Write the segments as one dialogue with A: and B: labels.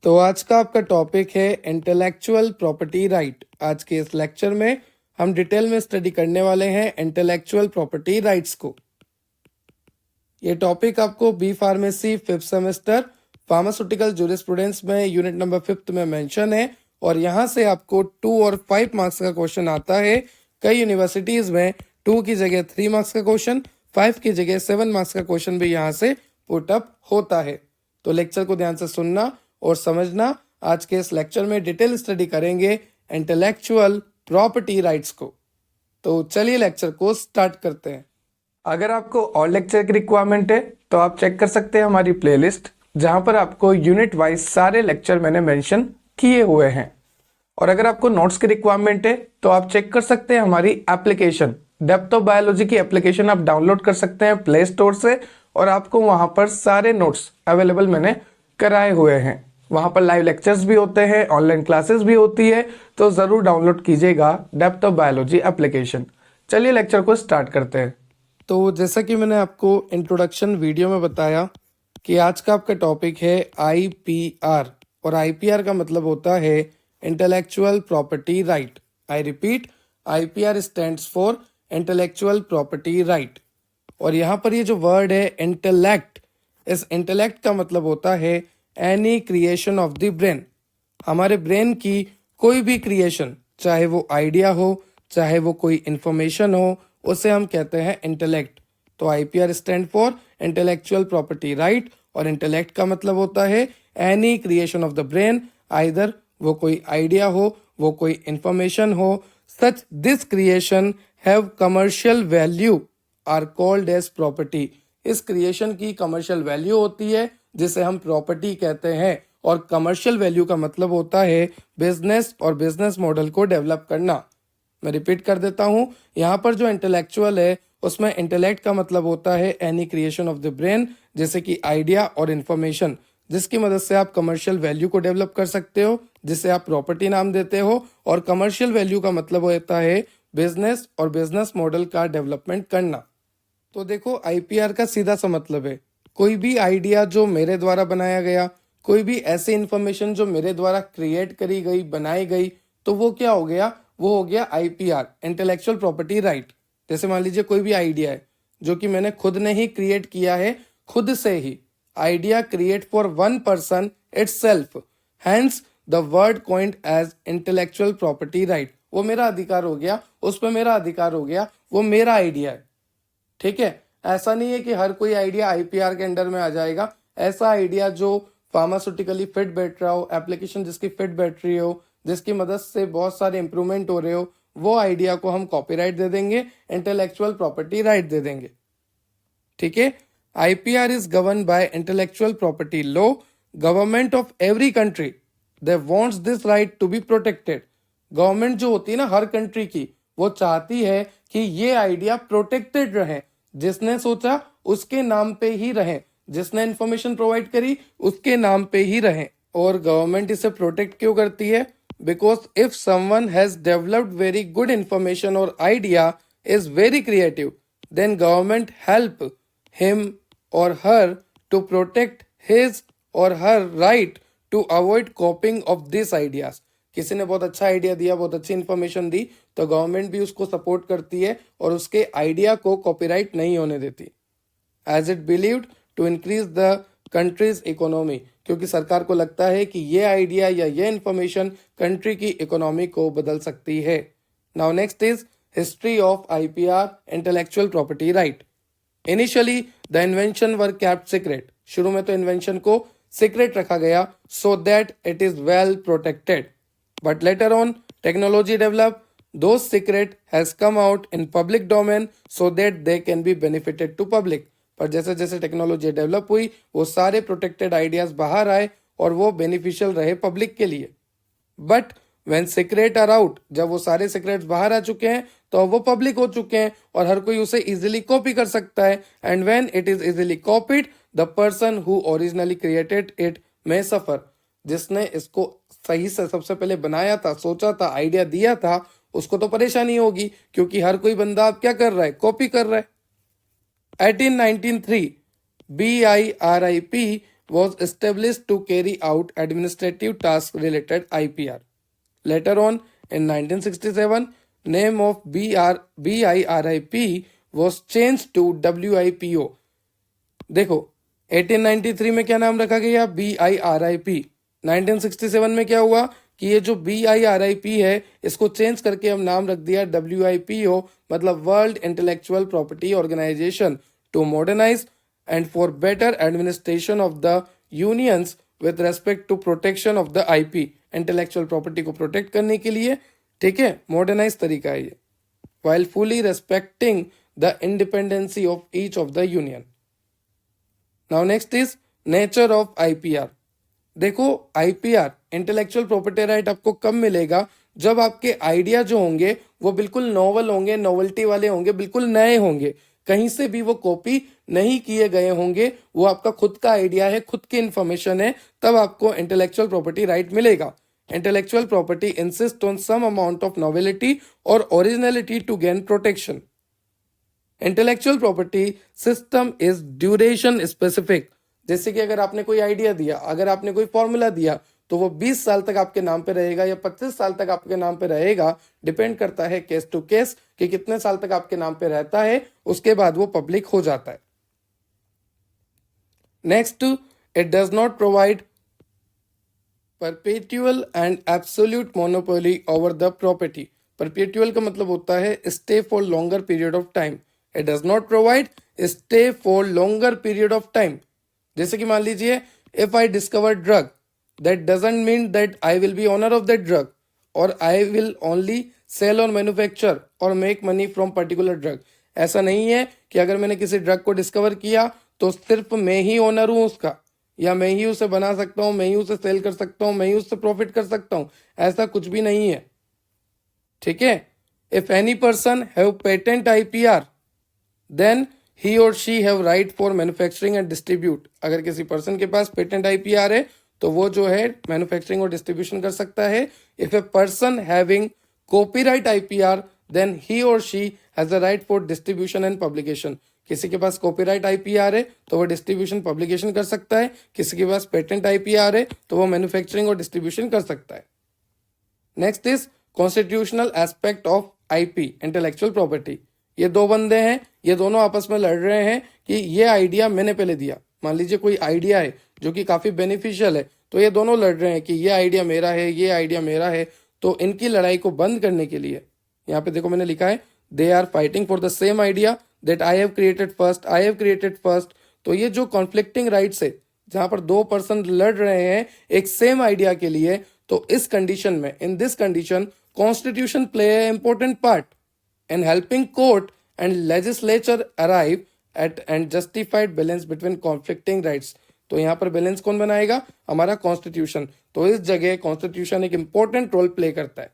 A: तो आज का आपका टॉपिक है इंटेलेक्चुअल प्रॉपर्टी राइट। आज के इस लेक्चर में हम डिटेल में स्टडी करने वाले हैं इंटेलेक्चुअल प्रॉपर्टी राइट्स को। ये टॉपिक आपको B pharmacy 5th semester pharmaceutical jurisprudence में यूनिट नंबर 5th में मेंशन है और यहाँ से आपको 2 और 5 मार्क्स का क्वेश्चन आता है। कई यूनिवर्सिटीज में 2 की जगह 3 मार्क्स का क्वेश्चन, 5 की जगह 7 मार्क्स का क्वेश्चन भी यहाँ से पुट अप होता है। तो लेक्चर को ध्यान से सुनना और समझना। आज के इस लेक्चर में डिटेल स्टडी करेंगे इंटेलेक्चुअल प्रॉपर्टी राइट्स को। तो चलिए लेक्चर को स्टार्ट करते हैं। अगर आपको और लेक्चर की रिक्वायरमेंट है तो आप चेक कर सकते हैं हमारी प्लेलिस्ट, जहां पर आपको यूनिट वाइज सारे लेक्चर मैंने मेंशन किए हुए हैं। और अगर आपको नोट्स की रिक्वायरमेंट है तो आप चेक कर सकते हैं हमारी एप्लीकेशन डेप्थ ऑफ बायोलॉजी की एप्लीकेशन आप डाउनलोड कर सकते हैं प्ले स्टोर से, और आपको वहां पर सारे नोट्स अवेलेबल मैंने कराए हुए हैं। वहां पर लाइव लेक्चर्स भी होते हैं, ऑनलाइन क्लासेस भी होती है, तो जरूर डाउनलोड कीजिएगा डेप्थ ऑफ बायोलॉजी एप्लीकेशन। चलिए लेक्चर को स्टार्ट करते हैं। तो जैसा कि मैंने आपको इंट्रोडक्शन वीडियो में बताया कि आज का आपका टॉपिक है आईपीआर, और आईपीआर का मतलब होता है intellectual property right. I repeat, IPR stands for intellectual property right. और यहाँ पर ये जो वर्ड है इंटेलेक्ट, इस इंटेलेक्ट का मतलब होता है any creation of the brain. हमारे ब्रेन की कोई भी क्रिएशन, चाहे वो आइडिया हो, चाहे वो कोई इंफॉर्मेशन हो, उसे हम कहते हैं इंटेलेक्ट। तो IPR stand for intellectual property right, और इंटेलेक्ट का मतलब होता है any creation of the brain, either वो कोई आइडिया हो, वो कोई इंफॉर्मेशन हो, such this creation have commercial value are called as property. इस क्रिएशन की कमर्शियल वैल्यू होती है जिसे हम प्रॉपर्टी कहते हैं, और कमर्शियल वैल्यू का मतलब होता है बिजनेस और बिजनेस मॉडल को डेवलप करना। मैं रिपीट कर देता हूं, यहाँ पर जो इंटेलेक्चुअल है उसमें इंटेलेक्ट का मतलब होता है any creation of the brain, जैसे कि आइडिया और इंफॉर्मेशन, जिसकी मदद से आप कमर्शियल वैल्यू को डेवलप कर सकते हो, जिसे आप प्रॉपर्टी नाम देते हो। और कमर्शियल वैल्यू का मतलब होता है बिजनेस और बिजनेस मॉडल का डेवलपमेंट करना। तो देखो, आईपीआर का सीधा सा मतलब है कोई भी आइडिया जो मेरे द्वारा बनाया गया, कोई भी ऐसी इंफॉर्मेशन जो मेरे द्वारा क्रिएट करी गई, बनाई गई, तो वो क्या हो गया, वो हो गया आईपीआर, इंटेलेक्चुअल प्रॉपर्टी राइट। जैसे मान लीजिए कोई भी आइडिया है जो कि मैंने खुद ने ही क्रिएट किया है, खुद से ही। Idea create for one person itself, hence the word coined as intellectual property right. वो मेरा अधिकार हो गया, उस पर मेरा अधिकार हो गया, वो मेरा आइडिया है। ठीक है, ऐसा नहीं है कि हर कोई आइडिया आईपीआर के अंडर में आ जाएगा। ऐसा आइडिया जो फार्मास्यूटिकली फिट बैठ रहा हो, एप्लीकेशन जिसकी फिट बैठ रही हो, जिसकी मदद से बहुत सारे इंप्रूवमेंट हो रहे हो, वो आइडिया को हम कॉपीराइट दे देंगे, इंटेलेक्चुअल प्रॉपर्टी राइट दे देंगे। ठीक है, IPR is govern by intellectual property law. Government of every country they wants this right to be protected. Government जो होती है ना हर कंट्री की, वो चाहती है कि ये आइडिया प्रोटेक्टेड रहे, जिसने सोचा उसके नाम पे ही रहे, जिसने इंफॉर्मेशन प्रोवाइड करी उसके नाम पे ही रहे। और गवर्नमेंट इसे प्रोटेक्ट क्यों करती है? Because if someone has developed very good information और idea is very creative, then government help him और हर टू प्रोटेक्ट हिज और her right to avoid copying of this ideas. किसी ने बहुत अच्छा आइडिया दिया, बहुत अच्छी इंफॉर्मेशन दी, तो गवर्नमेंट भी उसको सपोर्ट करती है और उसके आइडिया को कॉपीराइट नहीं होने देती, as it believed to increase the country's economy. क्योंकि सरकार को लगता है कि ये आइडिया या ये इंफॉर्मेशन कंट्री की इकोनॉमी को बदल सकती है। Now next is history of IPR, intellectual property right. Initially the invention were kept secret. शुरू में तो इन्वेंशन को सीक्रेट रखा गया so that it is well protected, but later on technology developed, those secret has come out in public domain so that they can be benefited to public। पर जैसे जैसे technology develop हुई, वो सारे protected ideas बाहर आए और वो बेनिफिशियल रहे पब्लिक के लिए। But when secret are out, जब वो सारे सीक्रेट्स बाहर आ चुके हैं तो वो पब्लिक हो चुके हैं और हर कोई उसे इजीली कॉपी कर सकता है। And when it is easily copied, the person who originally created it may suffer. जिसने इसको सही से सबसे पहले बनाया था, सोचा था, आइडिया दिया था, उसको तो परेशानी होगी, क्योंकि हर कोई बंदा अब क्या कर रहा है, कॉपी कर रहा है। 1893 BIRIP was established to carry out administrative tasks related IPR. Later on, in 1967, name of BIRIP was changed to WIPO. देखो 1893 में क्या नाम रखा गया? BIRIP. 1967 में क्या हुआ कि ये जो BIRIP है इसको चेंज करके हम नाम रख दिया WIPO, मतलब world intellectual property organization, to modernize and for better administration of the unions with respect to protection of the IP. Intellectual property को प्रोटेक्ट करने के लिए, ठीक है, मॉडर्नाइज तरीका है ये, while fully respecting the independency of each of the union. Now next is nature of IPR. देखो IPR इंटेलेक्चुअल प्रॉपर्टी राइट आपको कब मिलेगा? जब आपके आइडिया जो होंगे वो बिल्कुल नॉवल होंगे, नॉवल्टी वाले होंगे, बिल्कुल नए होंगे, कहीं से भी वो कॉपी नहीं किए गए होंगे, वो आपका खुद का आइडिया है, खुद की इंफॉर्मेशन है, तब आपको इंटेलेक्चुअल प्रॉपर्टी राइट मिलेगा. Intellectual property insists on some amount of novelty or originality to gain protection. Intellectual property system is duration specific. जैसे कि अगर आपने कोई आइडिया दिया, अगर आपने कोई फॉर्मूला दिया, तो वो 20 साल तक आपके नाम पे रहेगा या 25 साल तक आपके नाम पे रहेगा. डिपेंड करता है केस टू केस कि कितने साल तक आपके नाम पे रहता है, उसके बाद वो पब्लिक हो जाता है. Next, it does not provide perpetual and absolute monopoly over the property. Perpetual का मतलब होता है stay for longer period of time. It does not provide stay for longer period of time. जैसे कि मान लीजिए, if I discover drug, that doesn't mean that I will be owner of that drug और I will only cell और manufacture और make money from particular drug. ऐसा नहीं है कि अगर मैंने किसी ड्रग को डिस्कवर किया तो सिर्फ मैं ही ओनर हूं उसका, या मैं ही उसे बना सकता हूं, मैं ही उसे सेल कर सकता हूं, मैं ही उससे प्रॉफिट कर सकता हूं. ऐसा कुछ भी नहीं है, ठीक है. If any person have patent IPR, then he और she have right for manufacturing and distribute. अगर किसी पर्सन के पास पेटेंट IPR है तो वो जो है मैन्युफैक्चरिंग और डिस्ट्रीब्यूशन कर सकता है. If a person having copyright IPR, then he और she has a right for distribution and publication. किसी के पास कॉपीराइट IPR है तो वो डिस्ट्रीब्यूशन पब्लिकेशन कर सकता है. किसी के पास पेटेंट IPR है तो वो मैन्युफैक्चरिंग और डिस्ट्रीब्यूशन कर सकता है. Next is constitutional aspect of IP, intellectual property. ये दो बंदे हैं, ये दोनों आपस में लड़ रहे हैं कि ये आइडिया मैंने पहले दिया. मान लीजिए कोई आइडिया है जो कि काफी बेनिफिशियल है, तो ये दोनों लड़ रहे हैं कि ये आइडिया मेरा है, ये आइडिया मेरा है. तो इनकी लड़ाई को बंद करने के लिए यहाँ पे देखो मैंने लिखा है, they are fighting for the same idea that I have created first, I have created first. तो ये जो कॉन्फ्लिक्टिंग राइट्स है, जहां पर दो पर्सन लड़ रहे हैं एक सेम आइडिया के लिए, तो इस कंडीशन में, in this condition, constitution play A important part in helping court and legislature arrive at and justified balance between conflicting rights. तो यहाँ पर बैलेंस कौन बनाएगा? हमारा कॉन्स्टिट्यूशन. तो इस जगह कॉन्स्टिट्यूशन एक इंपॉर्टेंट रोल प्ले करता है.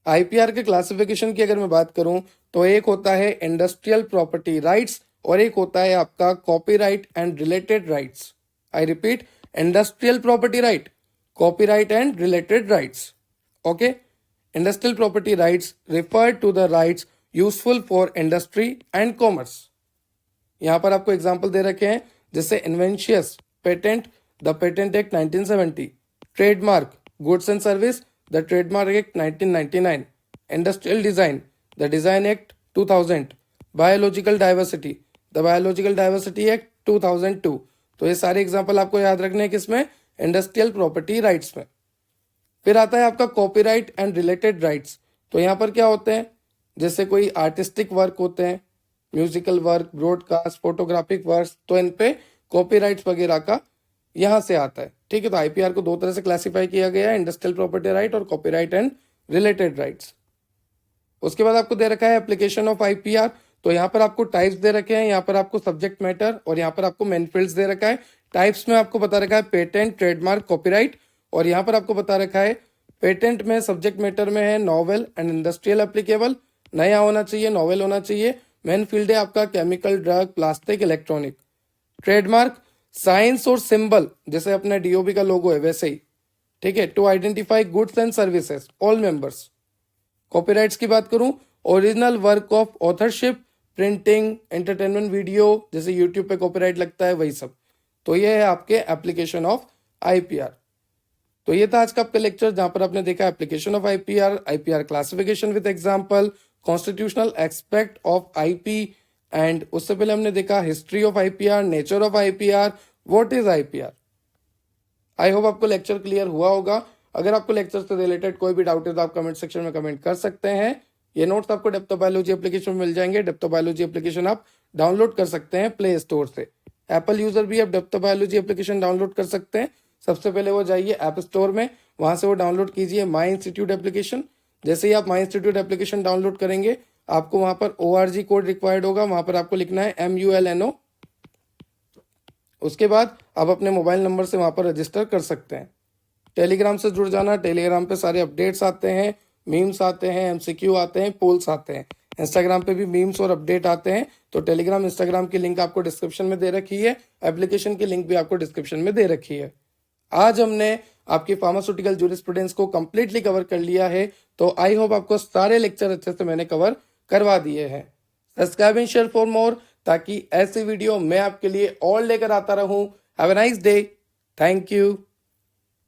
A: IPR के क्लासिफिकेशन की अगर मैं बात करूं तो एक होता है इंडस्ट्रियल प्रॉपर्टी राइट्स और एक होता है आपका copyright and related rights. I repeat, industrial property right, copyright and related rights. Okay, industrial property rights refer to the rights useful for industry and commerce. यहां पर आपको एग्जाम्पल दे रखे हैं, जैसे inventions, patent, the patent act 1970, trademark, goods and service, the trademark act 1999, industrial design, the design act 2000, biological diversity, the biological diversity act 2002. तो ये सारे एग्जाम्पल आपको याद रखने हैं किसमें? इंडस्ट्रियल प्रॉपर्टी राइट्स में. फिर आता है आपका कॉपीराइट एंड रिलेटेड राइट्स. तो यहाँ पर क्या होते हैं? जैसे कोई आर्टिस्टिक वर्क होते हैं, musical work, broadcast, photographic work, तो इन पे कॉपीराइट्स वगैरह का यहां से आता है. ठीक है, तो IPR को दो तरह से क्लासिफाई किया गया है, इंडस्ट्रियल प्रॉपर्टी राइट और कॉपीराइट एंड रिलेटेड राइट्स. उसके बाद आपको दे रखा है एप्लीकेशन ऑफ IPR. तो यहाँ पर आपको टाइप्स दे रखे हैं, यहाँ पर आपको सब्जेक्ट मैटर और यहाँ पर आपको मेन फील्ड्स दे रखा है. टाइप्स में आपको बता रखा है पेटेंट, ट्रेडमार्क, कॉपीराइट, और यहाँ पर आपको बता रखा है पेटेंट में सब्जेक्ट मैटर में है नॉवेल एंड इंडस्ट्रियल एप्लीकेबल, नया होना चाहिए, नॉवेल होना चाहिए. मेन फील्ड है आपका chemical, drug, plastic, electronic. Trademark science और सिंबल, जैसे अपने DOB का लोगो है वैसे ही. ठीक है, to identify goods and services all members. Copyrights की बात करूं, original work of authorship, printing, entertainment video, जैसे यूट्यूब पे कॉपीराइट लगता है वही सब। तो ये है आपके एप्लीकेशन ऑफ आईपीआर। तो ये था आज का आपका लेक्चर जहां पर आपने देखा application of IPR, IPR classification with example, constitutional aspect of IP, and उससे पहले हमने देखा history of IPR, nature of IPR, what is IPR. I hope आपको लेक्चर क्लियर हुआ होगा। अगर आपको लेक्चर से रिलेटेड कोई भी डाउट है तो आप कमेंट सेक्शन में कमेंट कर सकते हैं। ये नोट्स आपको डेप्थ ऑफ बायोलॉजी एप्लीकेशन में मिल जाएंगे। डेप्थ ऑफ बायोलॉजी एप्लीकेशन आप डाउनलोड कर सकते हैं प्ले स्टोर से। एप्पल यूजर भी आप depth of biology application download कर सकते हैं। सबसे पहले वो जाइए ऐप स्टोर में, वहां से वो डाउनलोड कीजिए माई इंस्टीट्यूट एप्लीकेशन। जैसे ही आप माई इंस्टीट्यूट एप्लीकेशन डाउनलोड करेंगे आपको वहां पर ORG कोड रिक्वायर्ड होगा, वहां पर आपको लिखना है MULNO। उसके बाद आप अपने मोबाइल नंबर से वहां पर रजिस्टर कर सकते हैं। टेलीग्राम से जुड़ जाना, टेलीग्राम पे सारे अपडेट्स आते हैं, मीम्स आते हैं, MCQ आते हैं, पोल्स आते हैं। इंस्टाग्राम पे भी मीम्स और अपडेट आते हैं। तो टेलीग्राम, इंस्टाग्राम की लिंक आपको डिस्क्रिप्शन में दे रखी है, एप्लीकेशन की लिंक भी आपको डिस्क्रिप्शन में दे रखी है। आज हमने आपकी फार्मास्यूटिकल जूरिस्प्रूडेंस को कंप्लीटली कवर कर लिया है। तो आई होप आपको सारे लेक्चर अच्छे से मैंने कवर करवा दिए हैं। Subscribe and share for more, ताकि ऐसी वीडियो मैं आपके लिए और लेकर आता रहूं। Have a nice day. Thank you.